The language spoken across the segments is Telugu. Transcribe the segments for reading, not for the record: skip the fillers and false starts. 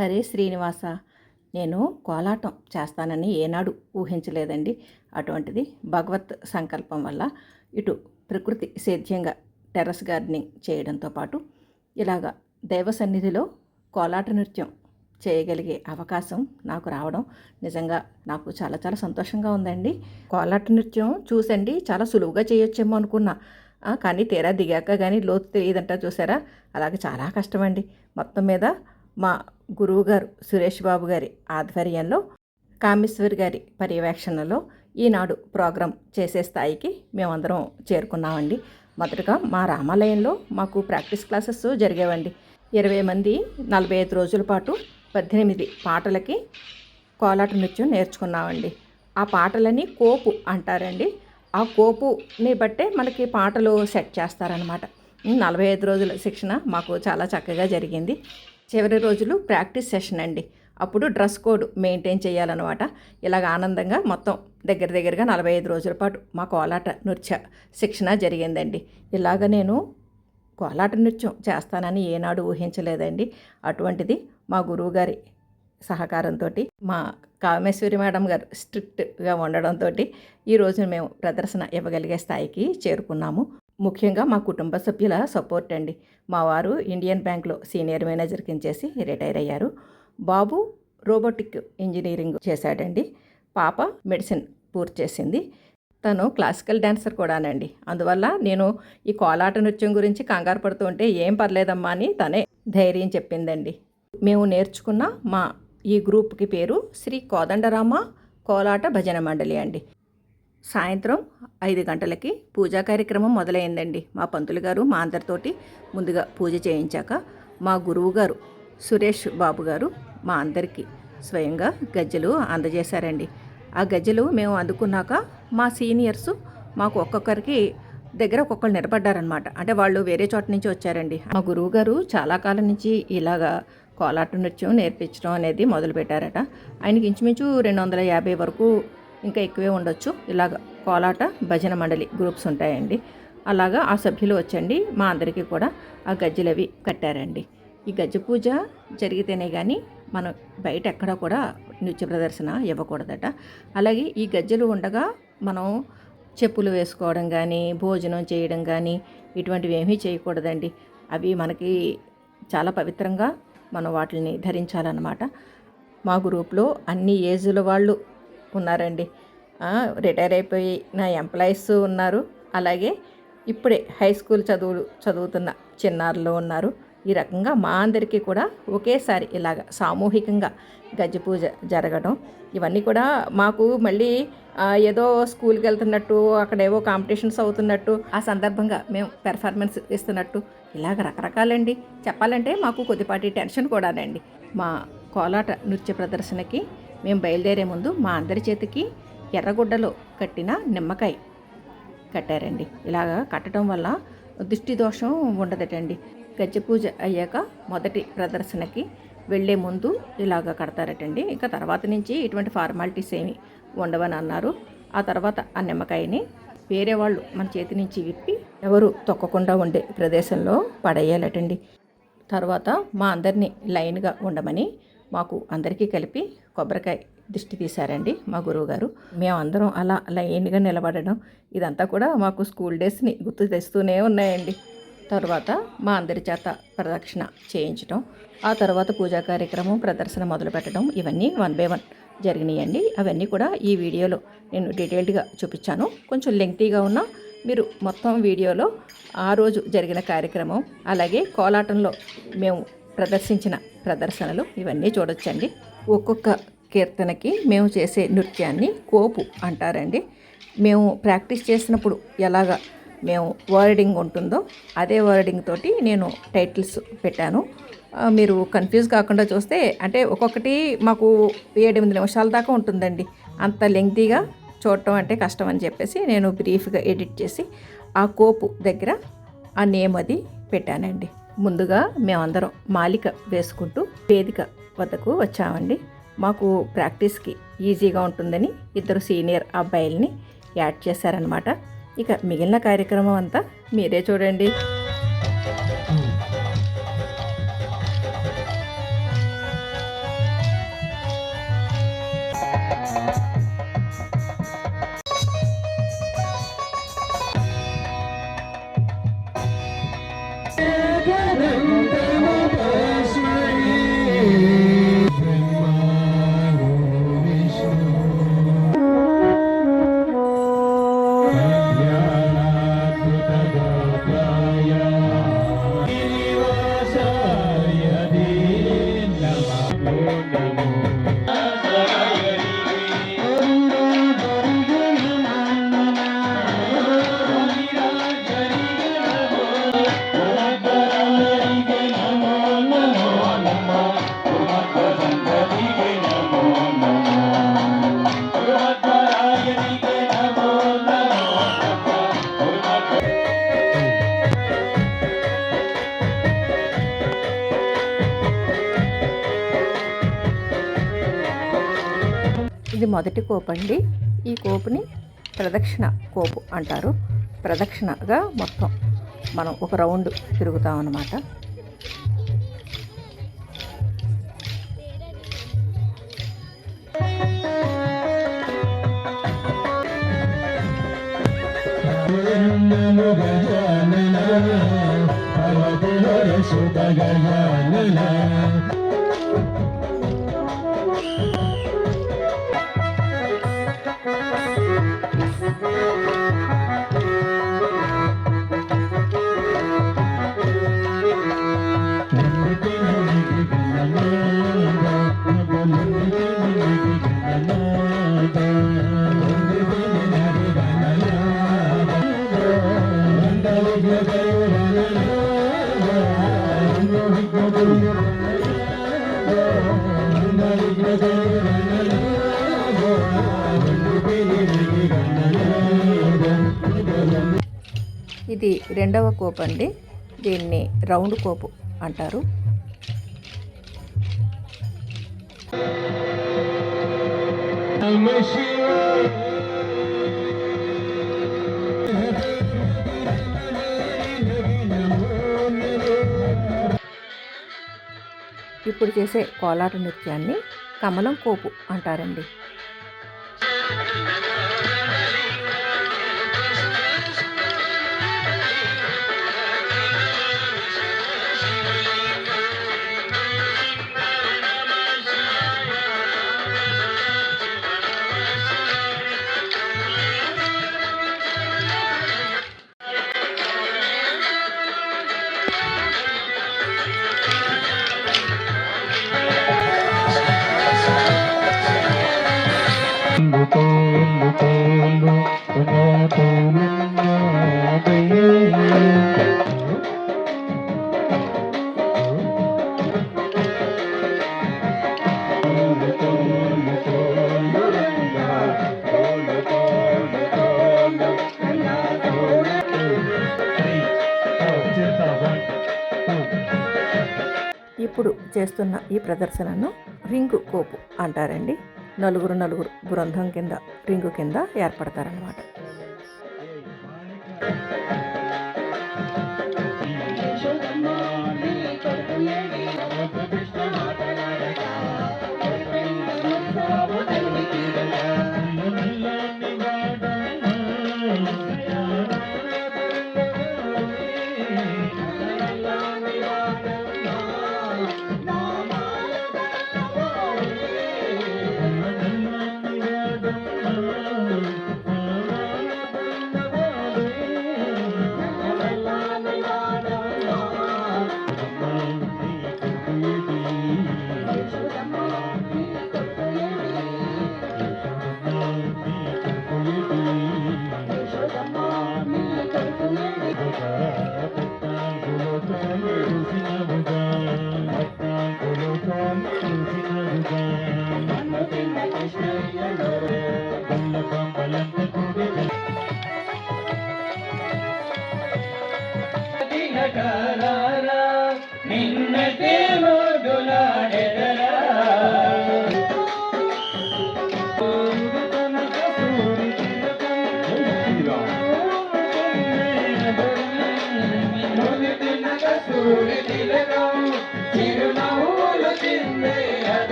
హరే శ్రీనివాస, నేను కోలాటం చేస్తానని ఏనాడు ఊహించలేదండి. అటువంటిది భగవత్ సంకల్పం వల్ల ఇటు ప్రకృతి సేద్యంగా టెర్రస్ గార్డెనింగ్ చేయడంతో పాటు ఇలాగ దైవ సన్నిధిలో కోలాట నృత్యం చేయగలిగే అవకాశం నాకు రావడం నిజంగా నాకు చాలా చాలా సంతోషంగా ఉందండి. కోలాట నృత్యం చూసండి చాలా సులువుగా చేయొచ్చేమో అనుకున్నా, కానీ తీరా దిగాక కానీ లోతు తెలియదంట చూసారా, అలాగే చాలా కష్టమండి. మొత్తం మీద మా గురువుగారు సురేష్ బాబు గారి ఆధ్వర్యంలో, కామేశ్వరి గారి పర్యవేక్షణలో ఈనాడు ప్రోగ్రాం చేసే స్థాయికి మేమందరం చేరుకున్నామండి. మొదటగా మా రామాలయంలో మాకు ప్రాక్టీస్ క్లాసెస్ జరిగేవండి. 20 మంది 45 రోజుల పాటు 18 పాటలకి కోలాట నృత్యం నేర్చుకున్నామండి. ఆ పాటలని కోపు అంటారండి. ఆ కోపుని బట్టే మనకి పాటలు సెట్ చేస్తారనమాట. 45 రోజుల శిక్షణ మాకు చాలా చక్కగా జరిగింది. చివరి రోజులు ప్రాక్టీస్ సెషన్ అండి. అప్పుడు డ్రెస్ కోడ్ మెయింటైన్ చేయాలన్నమాట. ఇలాగ ఆనందంగా మొత్తం దగ్గరగా 45 రోజుల పాటు మా కోలాట నృత్య శిక్షణ జరిగిందండి. ఇలాగ నేను కోలాట నృత్యం చేస్తానని ఏనాడు ఊహించలేదండి. అటువంటిది మా గురువుగారి సహకారంతో, మా కామేశ్వరి మేడం గారు స్ట్రిక్ట్గా ఉండడంతో ఈరోజు మేము ప్రదర్శన ఇవ్వగలిగే స్థాయికి చేరుకున్నాము. ముఖ్యంగా మా కుటుంబ సభ్యుల సపోర్ట్ అండి. మా వారు ఇండియన్ బ్యాంక్లో సీనియర్ మేనేజర్ కింద చేసి రిటైర్ అయ్యారు. బాబు రోబోటిక్ ఇంజనీరింగ్ చేశాడండి. పాప మెడిసిన్ పూర్తి చేసింది. తను క్లాసికల్ డాన్సర్ కూడానండి. అందువల్ల నేను ఈ కోలాట నృత్యం గురించి కంగారు పడుతూ ఉంటే ఏం పర్లేదమ్మా అని తనే ధైర్యం చెప్పిందండి. మేము నేర్చుకున్న మా ఈ గ్రూప్కి పేరు శ్రీ కోదండరామ కోలాట భజన మండలి అండి. సాయంత్రం 5 గంటలకి పూజా కార్యక్రమం మొదలైందండి. మా పంతులు గారు మా అందరితోటి ముందుగా పూజ చేయించాక మా గురువు గారు సురేష్ బాబు గారు మా అందరికీ స్వయంగా గజ్జెలు అందజేశారండి. ఆ గజ్జెలు మేము అందుకున్నాక మా సీనియర్స్ మాకు ఒక్కొక్కరికి దగ్గర ఒక్కొక్కరు నిలబడ్డారనమాట. అంటే వాళ్ళు వేరే చోట నుంచి వచ్చారండి. మా గురువు గారు చాలా కాలం నుంచి ఇలాగా కోలాట నృత్యం నేర్పించడం అనేది మొదలుపెట్టారట. ఆయనకి ఇంచుమించు 250 వరకు ఇంకా ఎక్కువే ఉండొచ్చు ఇలాగ కోలాట భజన మండలి గ్రూప్స్ ఉంటాయండి. అలాగా ఆ సభ్యులు వచ్చండి మా అందరికీ కూడా ఆ గజ్జెలు అవి కట్టారండి. ఈ గజ్జె పూజ జరిగితేనే కానీ మనం బయట ఎక్కడ కూడా నృత్య ప్రదర్శన ఇవ్వకూడదట. అలాగే ఈ గజ్జెలు ఉండగా మనం చెప్పులు వేసుకోవడం కానీ భోజనం చేయడం కానీ ఇటువంటివి ఏమీ చేయకూడదండి. అవి మనకి చాలా పవిత్రంగా మనం వాటిని ధరించాలన్నమాట. మా గ్రూప్లో అన్ని ఏజ్ల వాళ్ళు ఉన్నారండి. రిటైర్ అయిపోయిన ఎంప్లాయీస్ ఉన్నారు. అలాగే ఇప్పుడే హై స్కూల్ చదువుతున్న చిన్నారులు ఉన్నారు. ఈ రకంగా మా అందరికీ కూడా ఒకేసారి ఇలాగ సామూహికంగా గజ్జె పూజ జరగడం ఇవన్నీ కూడా మాకు మళ్ళీ ఏదో స్కూల్కి వెళ్తున్నట్టు, అక్కడేవో కాంపిటీషన్స్ అవుతున్నట్టు, ఆ సందర్భంగా మేము పెర్ఫార్మెన్స్ ఇస్తున్నట్టు ఇలాగ రకరకాలండి. చెప్పాలంటే మాకు కొద్దిపాటి టెన్షన్ కూడానండి. మా కోలాట నృత్య ప్రదర్శనకి మేము బయలుదేరే ముందు మా అందరి చేతికి ఎర్రగుడ్డలో కట్టిన నిమ్మకాయ కట్టారండి. ఇలాగా కట్టడం వల్ల దృష్టి దోషం ఉండదటండి. గజ్జె పూజ అయ్యాక మొదటి ప్రదర్శనకి వెళ్ళే ముందు ఇలాగ కడతారటండి. ఇంకా తర్వాత నుంచి ఇటువంటి ఫార్మాలిటీస్ ఏమి ఉండవని అన్నారు. ఆ తర్వాత ఆ నిమ్మకాయని వేరే వాళ్ళు మన చేతి నుంచి విప్పి ఎవరు తొక్కకుండా ఉండే ప్రదేశంలో పడేయాలటండి. తర్వాత మా అందరినీ లైన్గా ఉండమని మాకు అందరికీ కలిపి కొబ్బరికాయ దిష్టి తీశారండి మా గురువుగారు. మేమందరం అలా లైన్గా నిలబడడం ఇదంతా కూడా మాకు స్కూల్ డేస్ని గుర్తు తెస్తూనే ఉన్నాయండి. తర్వాత మా అందరి చేత ప్రదక్షిణ చేయించడం, ఆ తర్వాత పూజా కార్యక్రమం ప్రదర్శన మొదలు పెట్టడం ఇవన్నీ 1 by 1 జరిగినాయండి. అవన్నీ కూడా ఈ వీడియోలో నేను డీటెయిల్డ్గా చూపించాను. కొంచెం లెంగ్తీగా ఉన్నా మీరు మొత్తం వీడియోలో ఆ రోజు జరిగిన కార్యక్రమం, అలాగే కోలాటంలో మేము ప్రదర్శించిన ప్రదర్శనలు ఇవన్నీ చూడొచ్చండి. ఒక్కొక్క కీర్తనకి మేము చేసే నృత్యాన్ని కోపు అంటారండి. మేము ప్రాక్టీస్ చేసినప్పుడు ఎలాగా మేము వర్డింగ్ ఉంటుందో అదే వర్డింగ్ తోటి నేను టైటిల్స్ పెట్టాను. మీరు కన్ఫ్యూజ్ కాకుండా చూస్తే అంటే ఒక్కొక్కటి మాకు 7-8 నిమిషాల దాకా ఉంటుందండి. అంత లెంగ్తీగా చూడటం అంటే కష్టం అని చెప్పేసి నేను బ్రీఫ్గా ఎడిట్ చేసి ఆ కోపు దగ్గర ఆ నేమ్ అది పెట్టానండి. ముందుగా మేమందరం మాలిక వేసుకుంటూ వేదిక వద్దకు వచ్చామండి. మాకు ప్రాక్టీస్కి ఈజీగా ఉంటుందని 2 సీనియర్ అబ్బాయిల్ని యాడ్ చేశారనమాట. ఇక మిగిలిన కార్యక్రమం అంతా మీరే చూడండి. ఇది మొదటి కోపు అండి. ఈ కోపుని ప్రదక్షిణ కోపు అంటారు. ప్రదక్షిణగా మొత్తం మనం ఒక రౌండ్ తిరుగుతాం అన్నమాట. ఇది రెండవ కోపు అండి. దీన్ని రౌండ్ కోపు అంటారు. ఇప్పుడు చేసే కోలాట నృత్యాన్ని కమలం కోపు అంటారండి. ఇప్పుడు చేస్తున్న ఈ ప్రదర్శనను రింగు కోపు అంటారండి. నలుగురు బృందం కింద రింగు కింద ఏర్పడతారన్నమాట.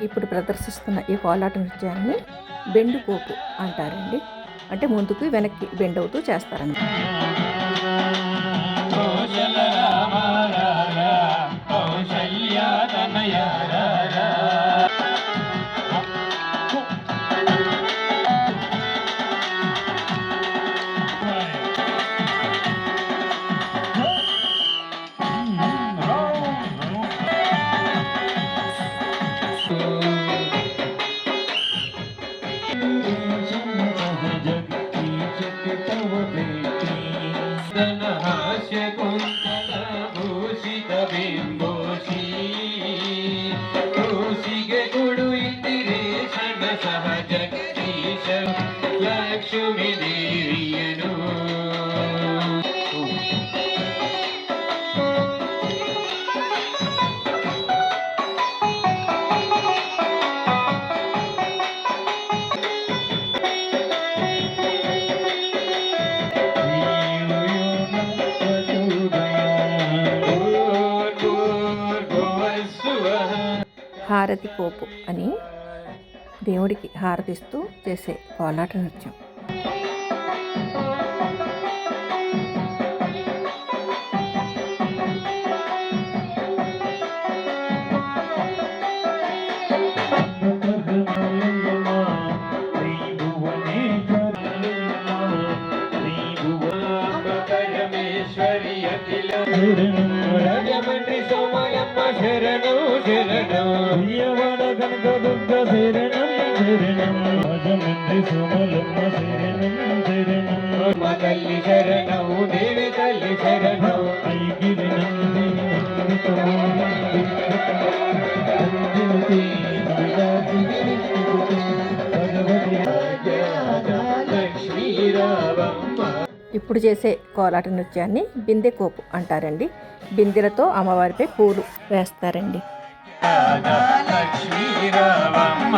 ఇప్పుడు ప్రదర్శిస్తున్న ఈ కోలాట నృత్యాన్ని బెండు కోపు అంటారండి. అంటే ముందుకు వెనక్కి బెండ్ అవుతూ చేస్తారన్నమాట. లక్ష్మీ దేవియను హారతి కోపు అని దేవుడికి హారతిస్తూ చేసే కోలాట నృత్యం. శరణం శరణం కనక దుర్గ శరణం శరణం రాజమండ్రి సోమలమ్మ శరణం శరణం మా తల్లి శరణం దేవి తల్లి శరణం ఐగిరి నందిని లక్ష్మీ రావమ్మ. ఇప్పుడు చేసే కోలాట నృత్యాన్ని బిందె కోపు అంటారండి. బిందెలతో అమ్మవారిపై పూలు వేస్తారండి. లక్ష్మీ రావమ్మ.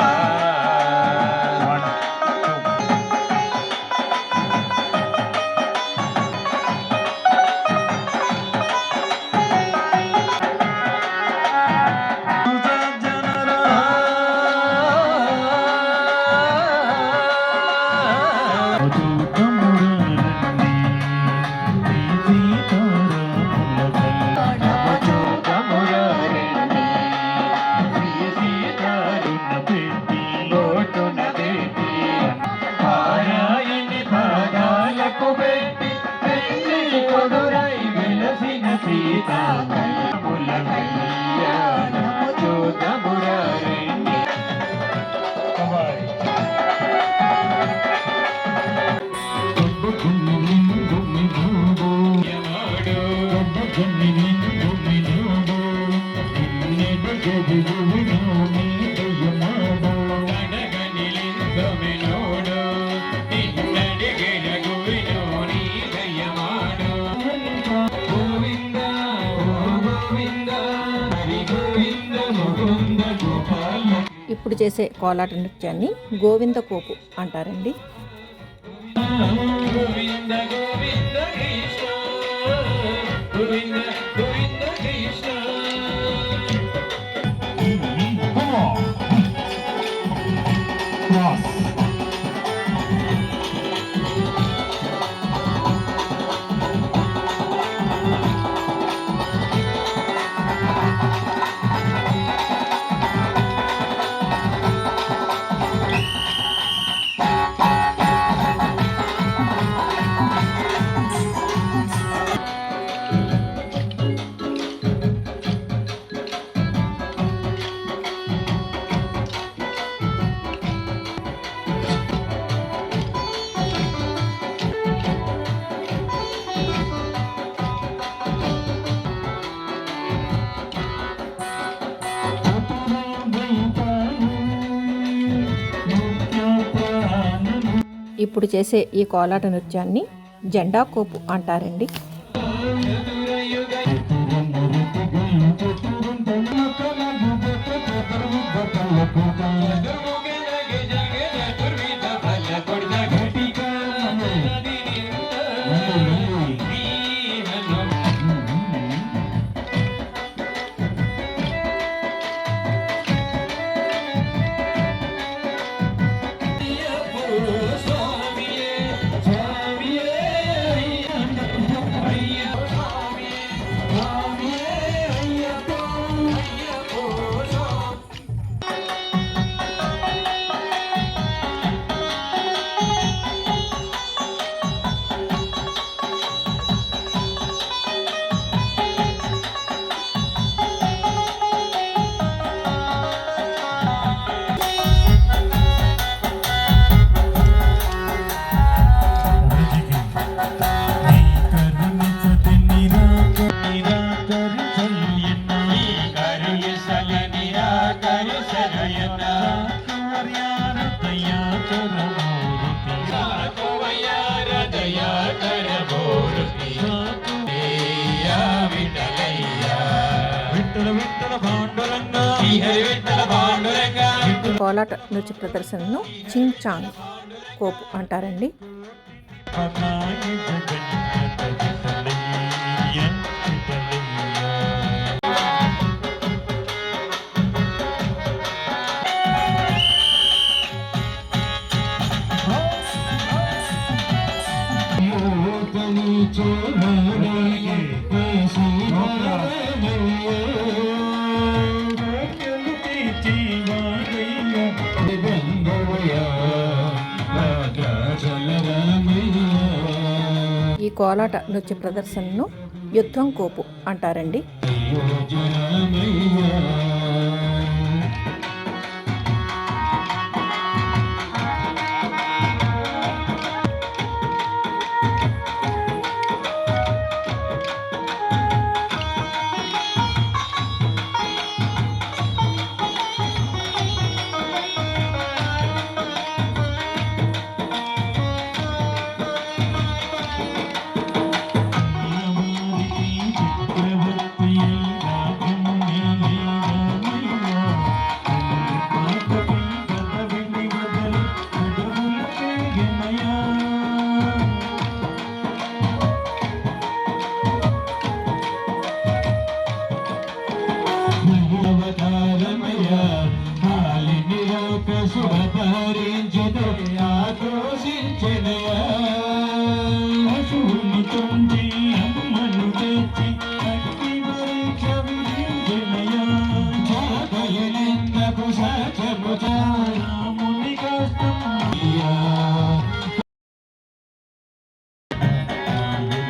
ఇప్పుడు చేసే కోలాట నృత్యాన్ని గోవింద కోపు అంటారండి. గోవింద గోవింద కృష్ణ గోవింద గోవింద కృష్ణ. ఇప్పుడు చేసే ఈ కోలాట నృత్యాన్ని జెండా కోపు అంటారండి. శ్రీహరి విఠల పాండురంగ ఈ కోలాట నృత్య ప్రదర్శనను చింగ్ చాంగ్ కోపు అంటారండి. ఈ కోలాట నృత్య ప్రదర్శనను యుద్ధం కోపు అంటారండి.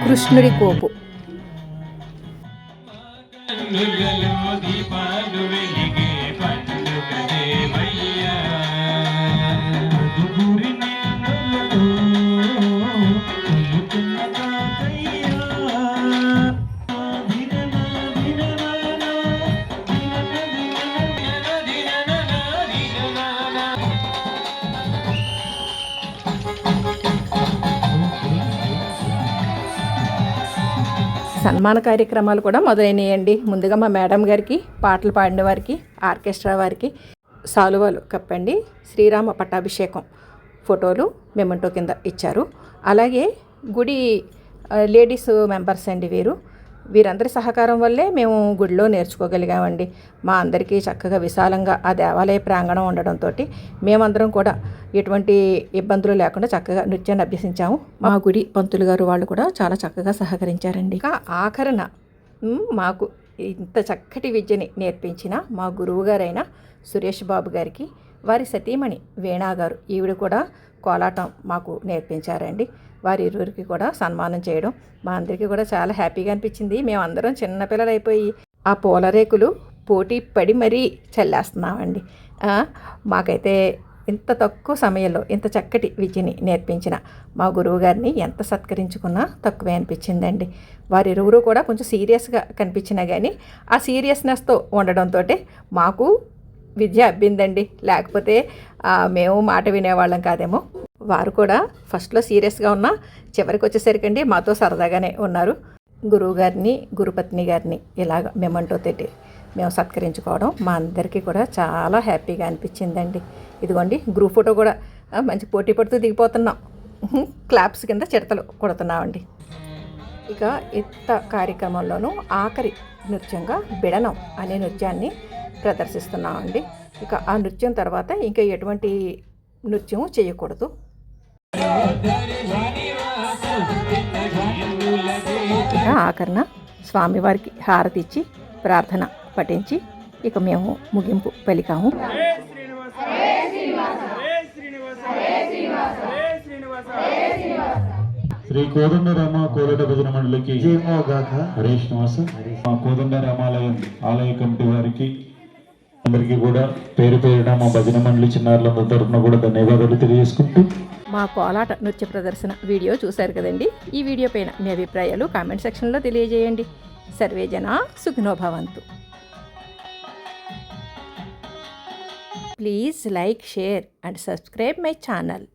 కృష్ణుడి కోపు. దీపాలు వెలిగే పండుగ దేవయ్యా సన్మాన కార్యక్రమాలు కూడా మొదలైనయండి. ముందుగా మా మేడం గారికి, పాటలు పాడిన వారికి, ఆర్కెస్ట్రా వారికి సాలువాలు కప్పండి. శ్రీరామ పట్టాభిషేకం ఫోటోలు మెమెంటో కింద ఇచ్చారు. అలాగే గుడి లేడీస్ మెంబర్స్ అండి వీరందరి సహకారం వల్లే మేము గుడిలో నేర్చుకోగలిగామండి. మా అందరికీ చక్కగా విశాలంగా ఆ దేవాలయ ప్రాంగణం ఉండడంతో మేమందరం కూడా ఎటువంటి ఇబ్బందులు లేకుండా చక్కగా నృత్యాన్ని అభ్యసించాము. మా గుడి పంతులు గారు వాళ్ళు కూడా చాలా చక్కగా సహకరించారండి. ఇంకా ఆఖరణ మాకు ఇంత చక్కటి విద్యని నేర్పించిన మా గురువు గారైన సురేష్ బాబు గారికి, వారి సతీమణి వీణా గారు, ఈవిడ కూడా కోలాటం మాకు నేర్పించారండి. వారి ఇరువురికి కూడా సన్మానం చేయడం మా అందరికీ కూడా చాలా హ్యాపీగా అనిపించింది. మేమందరం చిన్నపిల్లలు అయిపోయి ఆ పూల రేకులు పోటీ పడి మరీ చల్లేస్తున్నామండి. మాకైతే ఇంత తక్కువ సమయంలో ఇంత చక్కటి విద్యని నేర్పించిన మా గురువు గారిని ఎంత సత్కరించుకున్నా తక్కువే అనిపించిందండి. వారిరువురు కూడా కొంచెం సీరియస్గా కనిపించినా కానీ ఆ సీరియస్నెస్తో ఉండడంతో మాకు విద్య అబ్బిందండి. లేకపోతే మేము మాట వినేవాళ్ళం కాదేమో. వారు కూడా ఫస్ట్లో సీరియస్గా ఉన్నా చివరికి వచ్చేసరికండి మాతో సరదాగానే ఉన్నారు. గురువు గారిని, గురుపత్ని గారిని ఇలాగ మెమెంటో తోటి మేము సత్కరించుకోవడం మా అందరికీ కూడా చాలా హ్యాపీగా అనిపించిందండి. ఇదిగోండి గ్రూప్ ఫోటో కూడా మంచి పోటీ పడుతూ దిగిపోతున్నాం. క్లాప్స్ కింద చిడతలు కొడుతున్నామండి. ఇక ఇంత కార్యక్రమంలోనూ ఆఖరి నృత్యంగా బిడనం అనే నృత్యాన్ని ప్రదర్శిస్తున్నామండి. ఇక ఆ నృత్యం తర్వాత ఇంకా ఎటువంటి నృత్యం చేయకూడదు. ఇక ఆఖరణ స్వామివారికి హారతి ఇచ్చి ప్రార్థన పఠించి ఇక మేము ముగింపు పలికాము. శ్రీ కోదండరామ కోలాట భజన మండలికి హరే శ్రీనివాస మా కోదండరామాలయం ఆలయ కమిటీ వారికి అందరికీ కూడా పేరు పేరున మా భజన మండలి చిన్నారులందరి తరఫున కూడా ధన్యవాదాలు తెలియజేసుకుంటూ మా కోలాట నృత్య ప్రదర్శన వీడియో చూశారు కదండి. ఈ వీడియో పైన మీ అభిప్రాయాలు కామెంట్ సెక్షన్లో తెలియజేయండి. సర్వే జనా సుఖినో భవంతు. Please like, share and subscribe my channel.